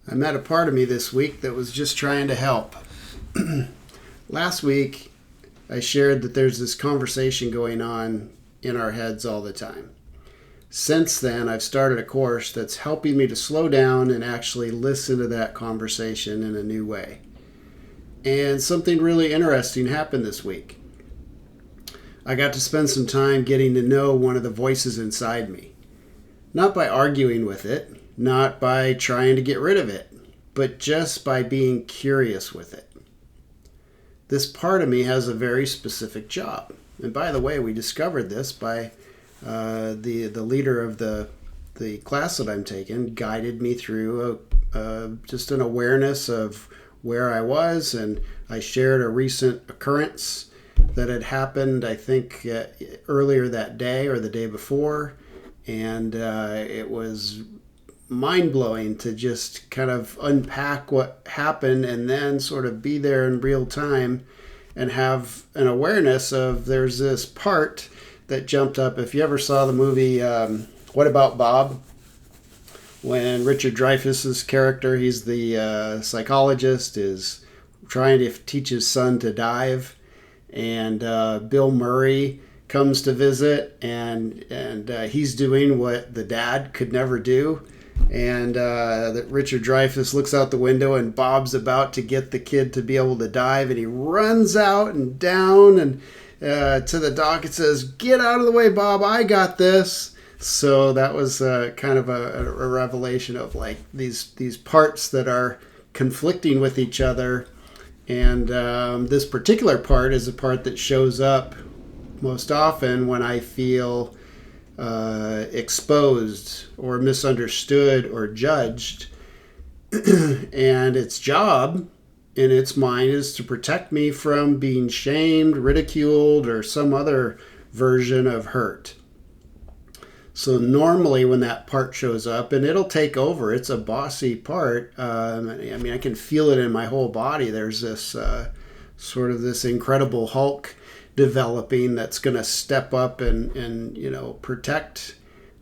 I met a part of me this week that was just trying to help. Last week, I shared that there's this conversation going on in our heads all the time. Since then, I've started a course that's helping me to slow down and actually listen to that conversation in a new way. And something really interesting happened this week. I got to spend some time getting to know one of the voices inside me. Not by arguing with it, not by trying to get rid of it, but just by being curious with it. This part of me has a very specific job. And by the way, we discovered this by the leader of the class that I'm taking guided me through just an awareness of where I was, and I shared a recent occurrence that had happened, I think, earlier that day or the day before, and it was mind-blowing to just kind of unpack what happened and then sort of be there in real time and have an awareness of there's this part that jumped up. If you ever saw the movie What About Bob? When Richard Dreyfuss's character, he's the psychologist, is trying to teach his son to dive, and Bill Murray comes to visit, and he's doing what the dad could never do. And that Richard Dreyfuss looks out the window, and Bob's about to get the kid to be able to dive, and he runs out and down and to the dock. It says, "Get out of the way, Bob, I got this." So that was kind of a revelation of like these parts that are conflicting with each other. And this particular part is a part that shows up most often when I feel exposed or misunderstood or judged. And its job in its mind is to protect me from being shamed, ridiculed, or some other version of hurt. So normally when that part shows up, and it'll take over, it's a bossy part. I can feel it in my whole body. There's this sort of this incredible Hulk developing that's going to step up and protect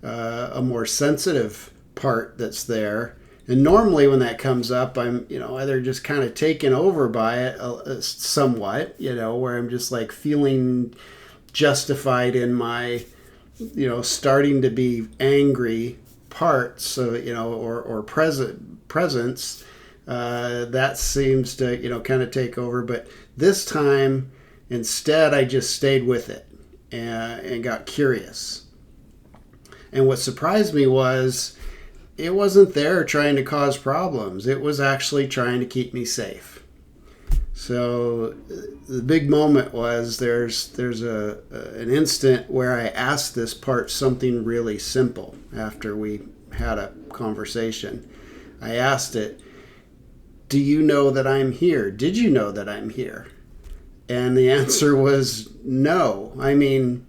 a more sensitive part that's there. And normally when that comes up, I'm either just kind of taken over by it somewhat, where I'm just like feeling justified in my starting to be angry parts of or presence that seems to kind of take over. But this time instead I just stayed with it and got curious. And what surprised me was it wasn't there trying to cause problems. It was actually trying to keep me safe. So the big moment was there's an instant where I asked this part something really simple after we had a conversation. I asked it, "Do you know that I'm here? Did you know that I'm here?" And the answer was no. I mean,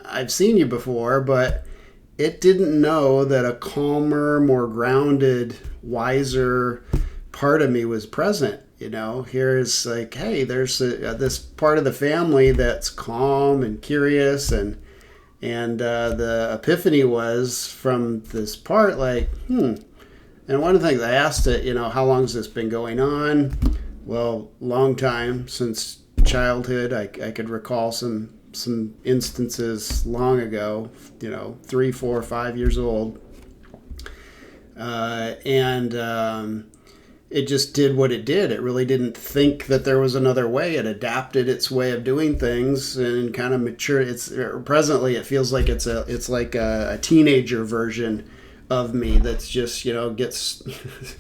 I've seen you before, but it didn't know that a calmer, more grounded, wiser part of me was present. Here's like, hey, there's this part of the family that's calm and curious, and the epiphany was from this part, like, And one of the things I asked it, how long has this been going on? Well, long time, since childhood. I could recall some instances long ago, 3, 4, 5 years old, and it just did what it did. It really didn't think that there was another way. It adapted its way of doing things and kind of matured. Presently it feels like it's like a teenager version of me that's just gets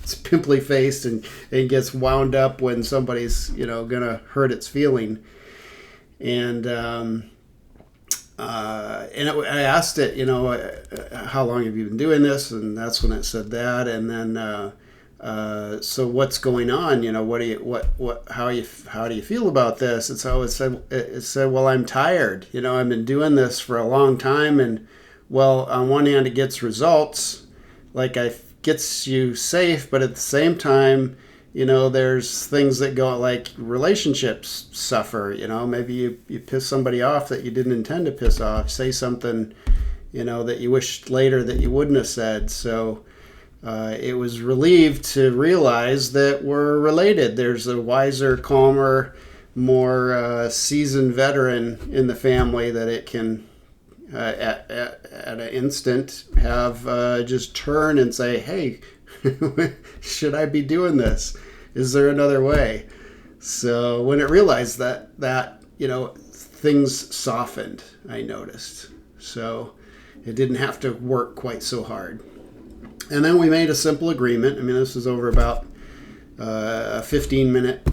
it's pimply faced and gets wound up when somebody's gonna hurt its feeling. And I asked it, how long have you been doing this? And that's when it said that. And then so what's going on? How do you feel about this? And so it said, well, I'm tired. I've been doing this for a long time, and well, on one hand, it gets results, like gets you safe, but at the same time, there's things that go, like relationships suffer. Maybe you piss somebody off that you didn't intend to piss off, say something, that you wished later that you wouldn't have said. So it was relieved to realize that we're related. There's a wiser, calmer, more seasoned veteran in the family that it can, at an instant, have just turn and say, hey, should I be doing this? Is there another way? So when it realized that things softened, I noticed. So it didn't have to work quite so hard. And then we made a simple agreement. I mean, this was over about a 15-minute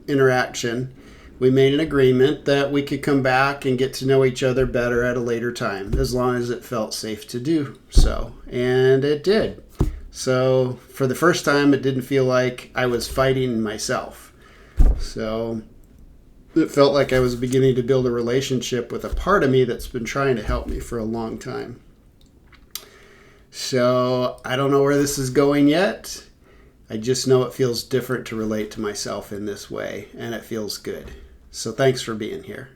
interaction. We made an agreement that we could come back and get to know each other better at a later time, as long as it felt safe to do so. And it did. So for the first time, it didn't feel like I was fighting myself. So it felt like I was beginning to build a relationship with a part of me that's been trying to help me for a long time. So I don't know where this is going yet. I just know it feels different to relate to myself in this way, and it feels good. So thanks for being here.